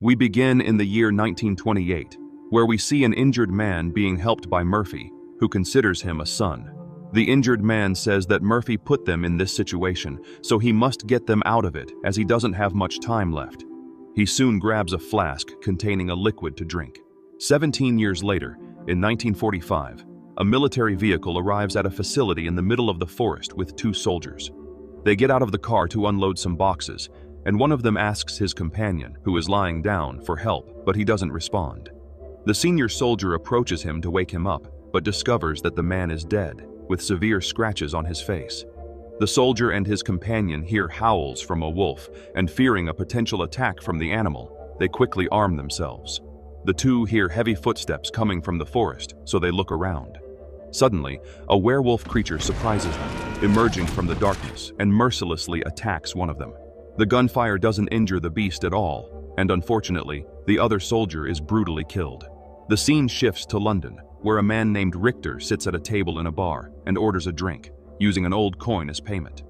We begin in the year 1928, where we see an injured man being helped by Murphy, who considers him a son. The injured man says that Murphy put them in this situation, so he must get them out of it as he doesn't have much time left. He soon grabs a flask containing a liquid to drink. 17 years later, in 1945, a military vehicle arrives at a facility in the middle of the forest with two soldiers. They get out of the car to unload some boxes, and one of them asks his companion, who is lying down, for help, but he doesn't respond. The senior soldier approaches him to wake him up, but discovers that the man is dead, with severe scratches on his face. The soldier and his companion hear howls from a wolf, and fearing a potential attack from the animal, they quickly arm themselves. The two hear heavy footsteps coming from the forest, so they look around. Suddenly, a werewolf creature surprises them, emerging from the darkness, and mercilessly attacks one of them. The gunfire doesn't injure the beast at all, and unfortunately, the other soldier is brutally killed. The scene shifts to London, where a man named Richter sits at a table in a bar and orders a drink, using an old coin as payment.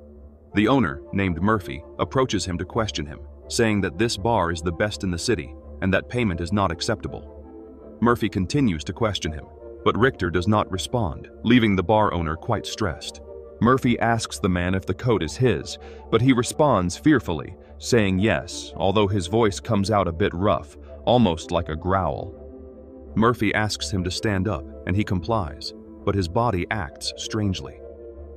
The owner, named Murphy, approaches him to question him, saying that this bar is the best in the city and that payment is not acceptable. Murphy continues to question him, but Richter does not respond, leaving the bar owner quite stressed. Murphy asks the man if the coat is his, but he responds fearfully, saying yes, although his voice comes out a bit rough, almost like a growl. Murphy asks him to stand up, and he complies, but his body acts strangely.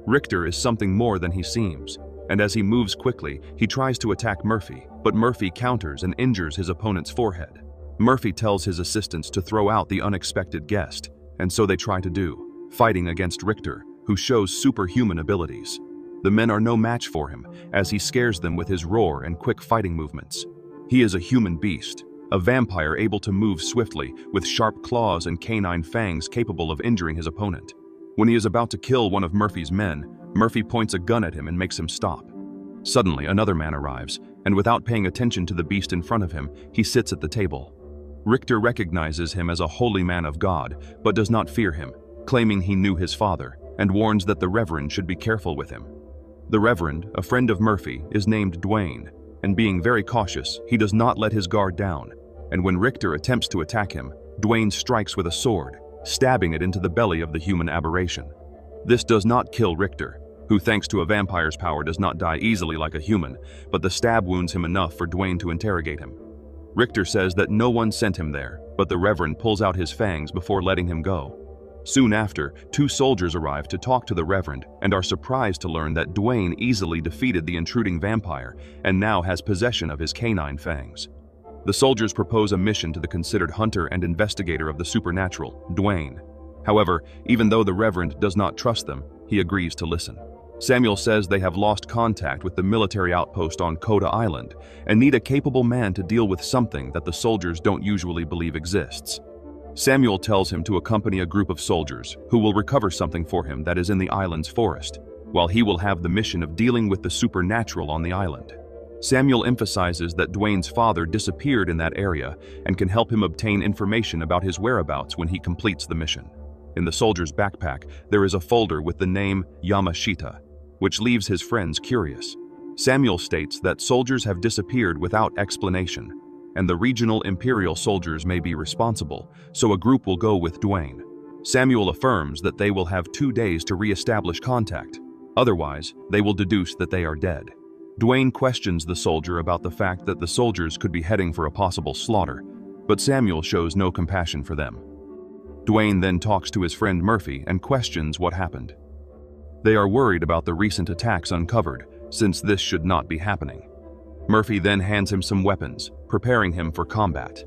Richter is something more than he seems, and as he moves quickly, he tries to attack Murphy, but Murphy counters and injures his opponent's forehead. Murphy tells his assistants to throw out the unexpected guest, and so they try to do, fighting against Richter, who shows superhuman abilities. The men are no match for him, as he scares them with his roar and quick fighting movements. He is a human beast, a vampire able to move swiftly, with sharp claws and canine fangs capable of injuring his opponent. When he is about to kill one of Murphy's men, Murphy points a gun at him and makes him stop. Suddenly, another man arrives, and without paying attention to the beast in front of him, he sits at the table. Richter recognizes him as a holy man of God, but does not fear him, claiming he knew his father, and warns that the Reverend should be careful with him. The Reverend, a friend of Murphy, is named Dwayne, and being very cautious, he does not let his guard down, and when Richter attempts to attack him, Dwayne strikes with a sword, stabbing it into the belly of the human aberration. This does not kill Richter, who thanks to a vampire's power does not die easily like a human, but the stab wounds him enough for Dwayne to interrogate him. Richter says that no one sent him there, but the Reverend pulls out his fangs before letting him go. Soon after, two soldiers arrive to talk to the Reverend and are surprised to learn that Dwayne easily defeated the intruding vampire and now has possession of his canine fangs. The soldiers propose a mission to the considered hunter and investigator of the supernatural, Dwayne. However, even though the Reverend does not trust them, he agrees to listen. Samuel says they have lost contact with the military outpost on Coda Island and need a capable man to deal with something that the soldiers don't usually believe exists. Samuel tells him to accompany a group of soldiers who will recover something for him that is in the island's forest, while he will have the mission of dealing with the supernatural on the island. Samuel emphasizes that Dwayne's father disappeared in that area and can help him obtain information about his whereabouts when he completes the mission. In the soldier's backpack, there is a folder with the name Yamashita, which leaves his friends curious. Samuel states that soldiers have disappeared without explanation, and the regional imperial soldiers may be responsible, so a group will go with Dwayne. Samuel affirms that they will have 2 days to re-establish contact. Otherwise, they will deduce that they are dead. Dwayne questions the soldier about the fact that the soldiers could be heading for a possible slaughter, but Samuel shows no compassion for them. Dwayne then talks to his friend Murphy and questions what happened. They are worried about the recent attacks uncovered, since this should not be happening. Murphy then hands him some weapons, preparing him for combat.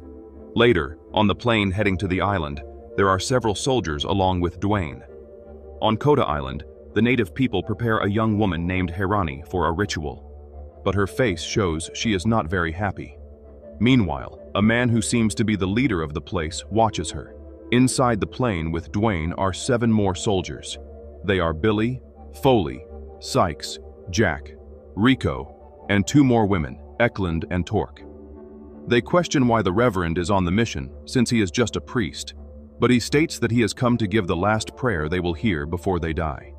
Later, on the plane heading to the island, there are several soldiers along with Dwayne. On Coda Island, the native people prepare a young woman named Hirani for a ritual, but her face shows she is not very happy. Meanwhile, a man who seems to be the leader of the place watches her. Inside the plane with Dwayne are 7 more soldiers. They are Billy, Foley, Sykes, Jack, Rico, and 2 more women, Eklund and Torque. They question why the Reverend is on the mission, since he is just a priest, but he states that he has come to give the last prayer they will hear before they die.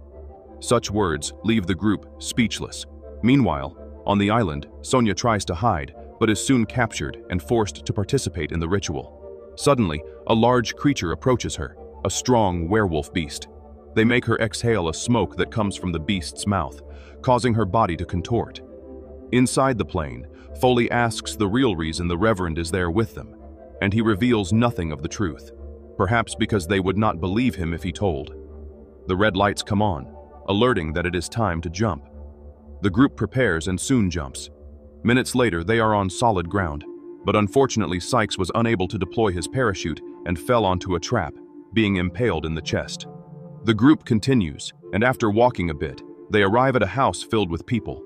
Such words leave the group speechless. Meanwhile, on the island, Sonia tries to hide, but is soon captured and forced to participate in the ritual. Suddenly, a large creature approaches her, a strong werewolf beast. They make her exhale a smoke that comes from the beast's mouth, causing her body to contort. Inside the plane, Foley asks the real reason the Reverend is there with them, and he reveals nothing of the truth, perhaps because they would not believe him if he told. The red lights come on, alerting that it is time to jump. The group prepares and soon jumps. Minutes later, they are on solid ground, but unfortunately Sykes was unable to deploy his parachute and fell onto a trap, being impaled in the chest. The group continues, and after walking a bit, they arrive at a house filled with people.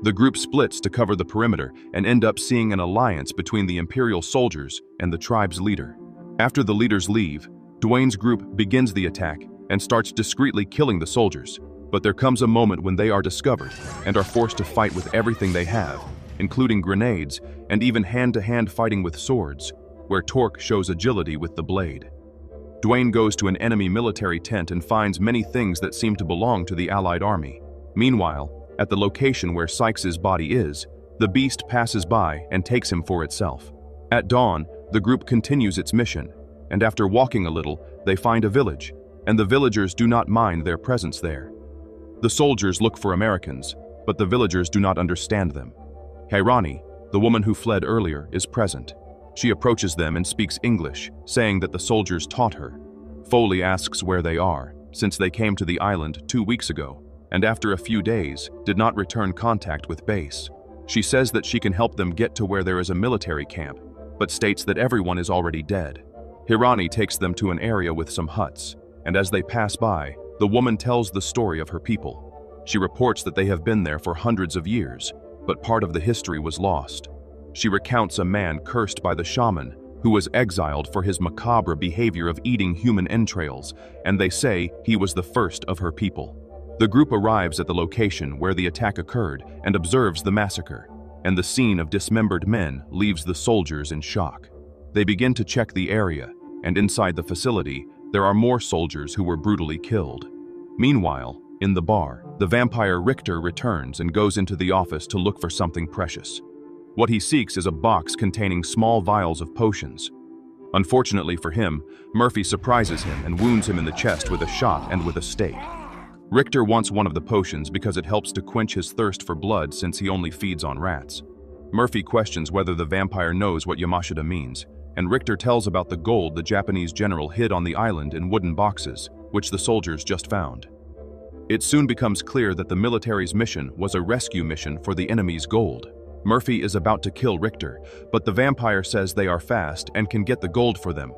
The group splits to cover the perimeter and end up seeing an alliance between the Imperial soldiers and the tribe's leader. After the leaders leave, Dwayne's group begins the attack and starts discreetly killing the soldiers, but there comes a moment when they are discovered and are forced to fight with everything they have, including grenades and even hand-to-hand fighting with swords, where Torque shows agility with the blade. Dwayne goes to an enemy military tent and finds many things that seem to belong to the Allied army. Meanwhile, at the location where Sykes's body is, the beast passes by and takes him for itself. At dawn, the group continues its mission, and after walking a little, they find a village, and the villagers do not mind their presence there. The soldiers look for Americans, but the villagers do not understand them. Hirani, the woman who fled earlier, is present. She approaches them and speaks English, saying that the soldiers taught her. Foley asks where they are, since they came to the island 2 weeks ago, and after a few days, did not return contact with base. She says that she can help them get to where there is a military camp, but states that everyone is already dead. Hirani takes them to an area with some huts, and as they pass by, the woman tells the story of her people. She reports that they have been there for hundreds of years, but part of the history was lost. She recounts a man cursed by the shaman who was exiled for his macabre behavior of eating human entrails, and they say he was the first of her people. The group arrives at the location where the attack occurred and observes the massacre, and the scene of dismembered men leaves the soldiers in shock. They begin to check the area, and inside the facility, there are more soldiers who were brutally killed. Meanwhile, in the bar, the vampire Richter returns and goes into the office to look for something precious. What he seeks is a box containing small vials of potions. Unfortunately for him, Murphy surprises him and wounds him in the chest with a shot and with a stake. Richter wants one of the potions because it helps to quench his thirst for blood since he only feeds on rats. Murphy questions whether the vampire knows what Yamashita means, and Richter tells about the gold the Japanese general hid on the island in wooden boxes, which the soldiers just found. It soon becomes clear that the military's mission was a rescue mission for the enemy's gold. Murphy is about to kill Richter, but the vampire says they are fast and can get the gold for them.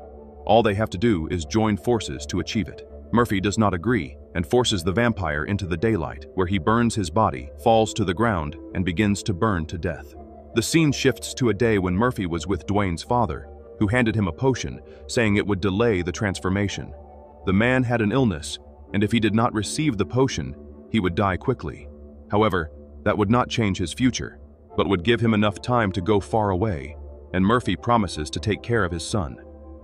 All they have to do is join forces to achieve it. Murphy does not agree and forces the vampire into the daylight, where he burns his body, falls to the ground, and begins to burn to death. The scene shifts to a day when Murphy was with Dwayne's father, who handed him a potion, saying it would delay the transformation. The man had an illness, and if he did not receive the potion, he would die quickly. However, that would not change his future, but would give him enough time to go far away, and Murphy promises to take care of his son.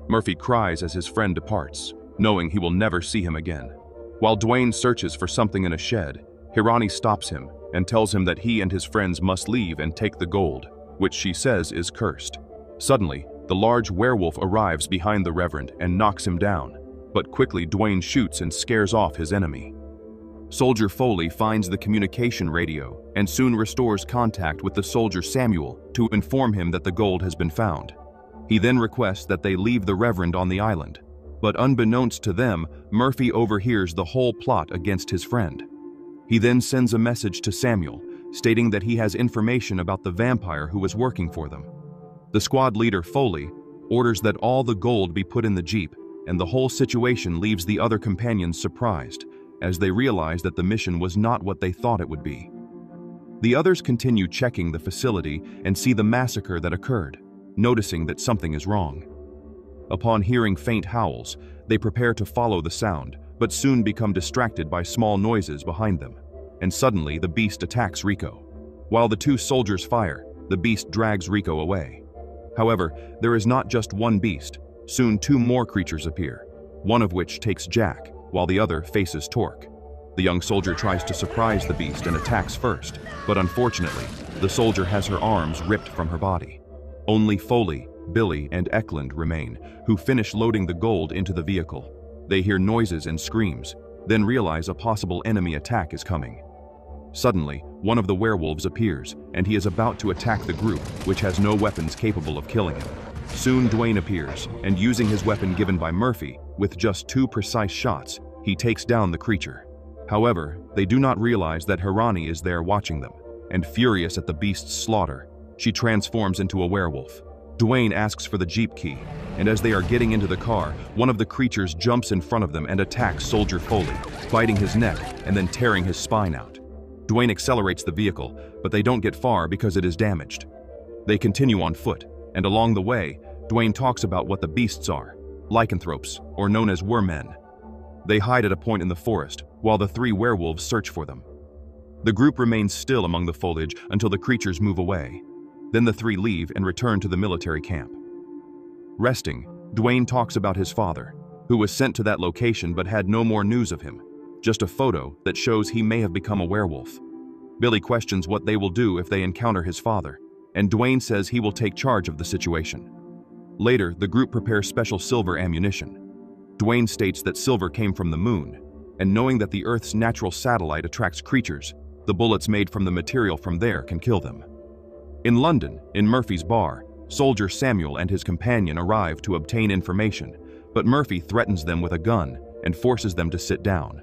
Murphy cries as his friend departs, knowing he will never see him again. While Dwayne searches for something in a shed, Hirani stops him and tells him that he and his friends must leave and take the gold, which she says is cursed. Suddenly, the large werewolf arrives behind the Reverend and knocks him down, but quickly Dwayne shoots and scares off his enemy. Soldier Foley finds the communication radio and soon restores contact with the soldier Samuel to inform him that the gold has been found. He then requests that they leave the Reverend on the island, but unbeknownst to them, Murphy overhears the whole plot against his friend. He then sends a message to Samuel, stating that he has information about the vampire who was working for them. The squad leader, Foley, orders that all the gold be put in the jeep, and the whole situation leaves the other companions surprised, as they realize that the mission was not what they thought it would be. The others continue checking the facility and see the massacre that occurred, noticing that something is wrong. Upon hearing faint howls, they prepare to follow the sound, but soon become distracted by small noises behind them, and suddenly the beast attacks Rico. While the two soldiers fire, the beast drags Rico away. However, there is not just one beast. Soon 2 more creatures appear, one of which takes Jack, while the other faces Torque. The young soldier tries to surprise the beast and attacks first, but unfortunately, the soldier has her arms ripped from her body. Only Foley, Billy, and Eklund remain, who finish loading the gold into the vehicle. They hear noises and screams, then realize a possible enemy attack is coming. Suddenly, one of the werewolves appears, and he is about to attack the group, which has no weapons capable of killing him. Soon Dwayne appears, and using his weapon given by Murphy, with just 2 precise shots, he takes down the creature. However, they do not realize that Hirani is there watching them, and furious at the beast's slaughter, she transforms into a werewolf. Dwayne asks for the Jeep key, and as they are getting into the car, one of the creatures jumps in front of them and attacks Soldier Foley, biting his neck and then tearing his spine out. Dwayne accelerates the vehicle, but they don't get far because it is damaged. They continue on foot, and along the way, Dwayne talks about what the beasts are, lycanthropes, or known as wermen. They hide at a point in the forest, while the 3 werewolves search for them. The group remains still among the foliage until the creatures move away. Then the 3 leave and return to the military camp. Resting, Dwayne talks about his father, who was sent to that location but had no more news of him, just a photo that shows he may have become a werewolf. Billy questions what they will do if they encounter his father, and Dwayne says he will take charge of the situation. Later, the group prepares special silver ammunition. Dwayne states that silver came from the moon, and knowing that the Earth's natural satellite attracts creatures, the bullets made from the material from there can kill them. In London, in Murphy's bar, soldier Samuel and his companion arrive to obtain information, but Murphy threatens them with a gun and forces them to sit down.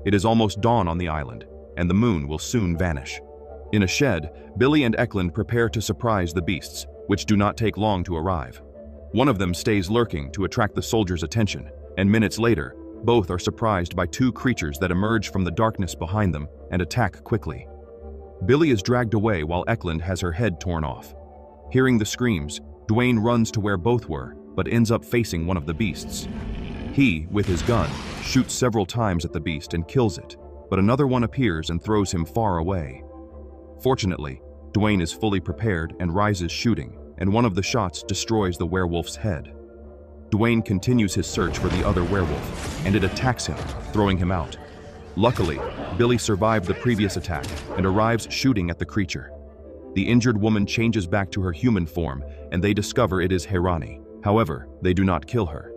It is almost dawn on the island, and the moon will soon vanish. In a shed, Billy and Eklund prepare to surprise the beasts, which do not take long to arrive. One of them stays lurking to attract the soldiers' attention, and minutes later, both are surprised by 2 creatures that emerge from the darkness behind them and attack quickly. Billy is dragged away while Eklund has her head torn off. Hearing the screams, Dwayne runs to where both were, but ends up facing one of the beasts. He, with his gun, shoots several times at the beast and kills it, but another one appears and throws him far away. Fortunately, Dwayne is fully prepared and rises shooting, and one of the shots destroys the werewolf's head. Dwayne continues his search for the other werewolf, and it attacks him, throwing him out. Luckily, Billy survived the previous attack and arrives shooting at the creature. The injured woman changes back to her human form, and they discover it is Hirani. However, they do not kill her.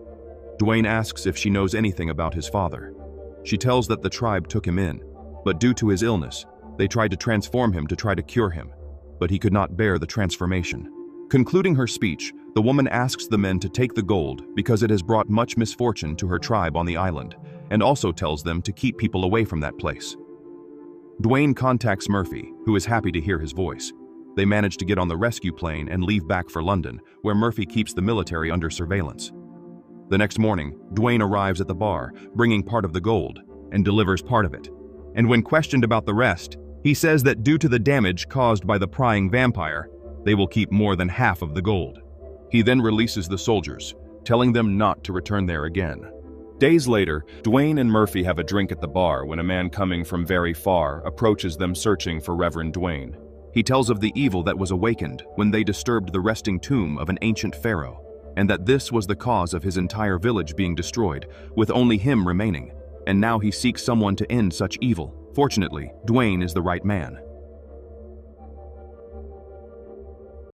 Dwayne asks if she knows anything about his father. She tells that the tribe took him in, but due to his illness, they tried to transform him to try to cure him, but he could not bear the transformation. Concluding her speech, the woman asks the men to take the gold because it has brought much misfortune to her tribe on the island, and also tells them to keep people away from that place. Dwayne contacts Murphy, who is happy to hear his voice. They manage to get on the rescue plane and leave back for London, where Murphy keeps the military under surveillance. The next morning, Dwayne arrives at the bar, bringing part of the gold, and delivers part of it. And when questioned about the rest, he says that due to the damage caused by the prying vampire, they will keep more than half of the gold. He then releases the soldiers, telling them not to return there again. Days later, Dwayne and Murphy have a drink at the bar when a man coming from very far approaches them searching for Reverend Dwayne. He tells of the evil that was awakened when they disturbed the resting tomb of an ancient pharaoh, and that this was the cause of his entire village being destroyed, with only him remaining, and now he seeks someone to end such evil. Fortunately, Dwayne is the right man.